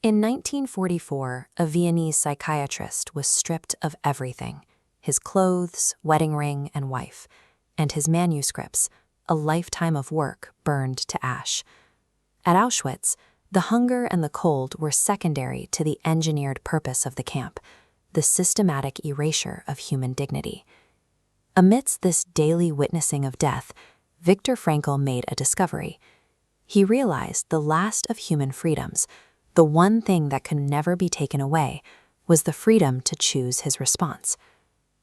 In 1944, a Viennese psychiatrist was stripped of everything: his clothes, wedding ring, and wife, and his manuscripts, a lifetime of work burned to ash. At Auschwitz, the hunger and the cold were secondary to the engineered purpose of the camp, the systematic erasure of human dignity. Amidst this daily witnessing of death, Viktor Frankl made a discovery. He realized the last of human freedoms, the one thing that could never be taken away, was the freedom to choose his response.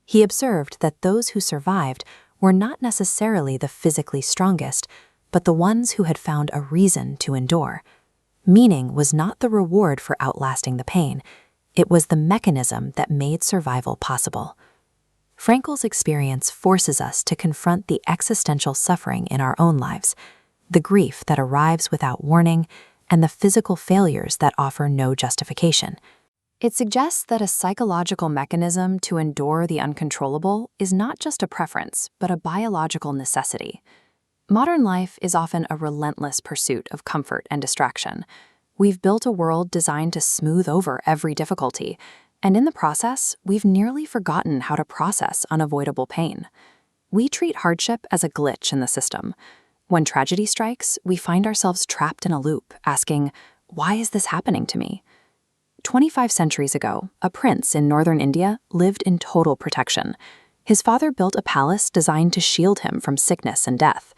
He observed that those who survived were not necessarily the physically strongest, but the ones who had found a reason to endure. Meaning was not the reward for outlasting the pain, it was the mechanism that made survival possible. Frankl's experience forces us to confront the existential suffering in our own lives, the grief that arrives without warning, and the physical failures that offer no justification. It suggests that a psychological mechanism to endure the uncontrollable is not just a preference, but a biological necessity. Modern life is often a relentless pursuit of comfort and distraction. We've built a world designed to smooth over every difficulty, and in the process, we've nearly forgotten how to process unavoidable pain. We treat hardship as a glitch in the system. When tragedy strikes, we find ourselves trapped in a loop, asking, "Why is this happening to me?" 25 centuries ago, a prince in northern India lived in total protection. His father built a palace designed to shield him from sickness and death.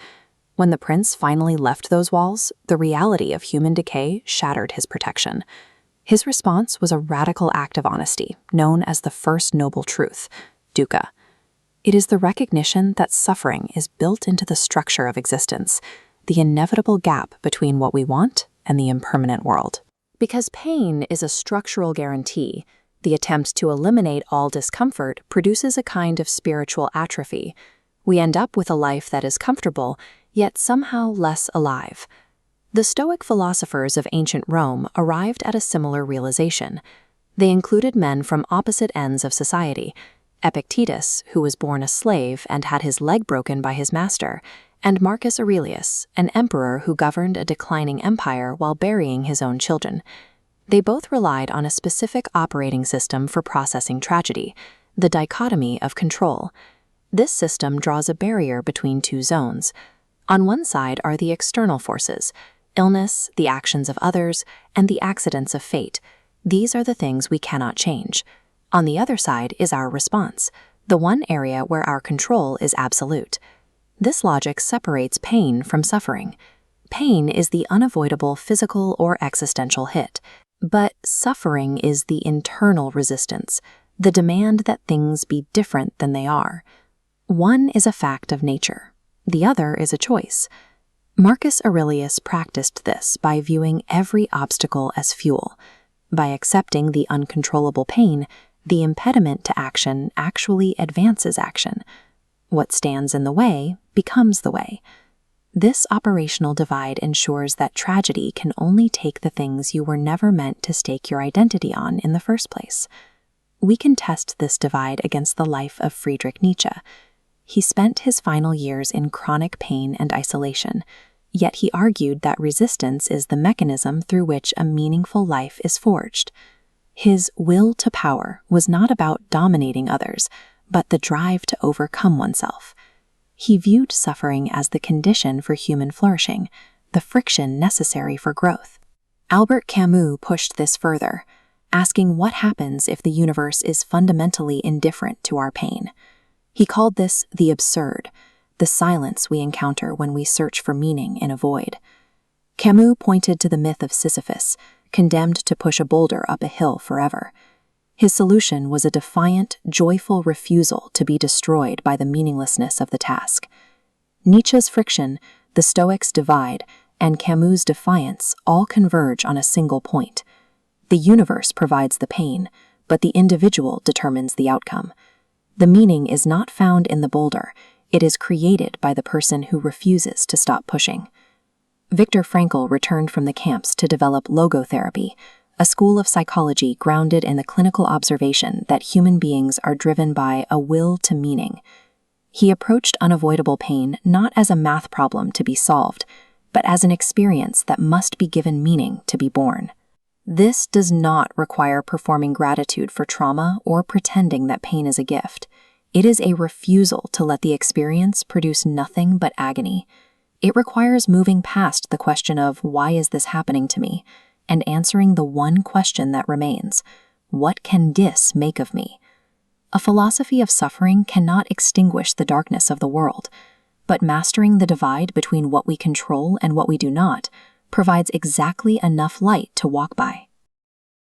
When the prince finally left those walls, the reality of human decay shattered his protection. His response was a radical act of honesty, known as the first noble truth, dukkha. It is the recognition that suffering is built into the structure of existence, the inevitable gap between what we want and the impermanent world. Because pain is a structural guarantee, the attempt to eliminate all discomfort produces a kind of spiritual atrophy. We end up with a life that is comfortable, yet somehow less alive. The Stoic philosophers of ancient Rome arrived at a similar realization. They included men from opposite ends of society: Epictetus, who was born a slave and had his leg broken by his master, and Marcus Aurelius, an emperor who governed a declining empire while burying his own children. They both relied on a specific operating system for processing tragedy, the dichotomy of control. This system draws a barrier between two zones. On one side are the external forces: illness, the actions of others, and the accidents of fate. These are the things we cannot change. On the other side is our response, the one area where our control is absolute. This logic separates pain from suffering. Pain is the unavoidable physical or existential hit, but suffering is the internal resistance, the demand that things be different than they are. One is a fact of nature, the other is a choice. Marcus Aurelius practiced this by viewing every obstacle as fuel. By accepting the uncontrollable pain, the impediment to action actually advances action. What stands in the way becomes the way. This operational divide ensures that tragedy can only take the things you were never meant to stake your identity on in the first place. We can test this divide against the life of Friedrich Nietzsche. He spent his final years in chronic pain and isolation, yet he argued that resistance is the mechanism through which a meaningful life is forged. His will to power was not about dominating others, but the drive to overcome oneself. He viewed suffering as the condition for human flourishing, the friction necessary for growth. Albert Camus pushed this further, asking what happens if the universe is fundamentally indifferent to our pain. He called this the absurd, the silence we encounter when we search for meaning in a void. Camus pointed to the myth of Sisyphus, condemned to push a boulder up a hill forever. His solution was a defiant, joyful refusal to be destroyed by the meaninglessness of the task. Nietzsche's friction, the Stoics' divide, and Camus' defiance all converge on a single point. The universe provides the pain, but the individual determines the outcome. The meaning is not found in the boulder, it is created by the person who refuses to stop pushing. Viktor Frankl returned from the camps to develop logotherapy, a school of psychology grounded in the clinical observation that human beings are driven by a will to meaning. He approached unavoidable pain not as a math problem to be solved, but as an experience that must be given meaning to be born. This does not require performing gratitude for trauma or pretending that pain is a gift. It is a refusal to let the experience produce nothing but agony. It requires moving past the question of why is this happening to me, and answering the one question that remains: what can this make of me? A philosophy of suffering cannot extinguish the darkness of the world, but mastering the divide between what we control and what we do not provides exactly enough light to walk by.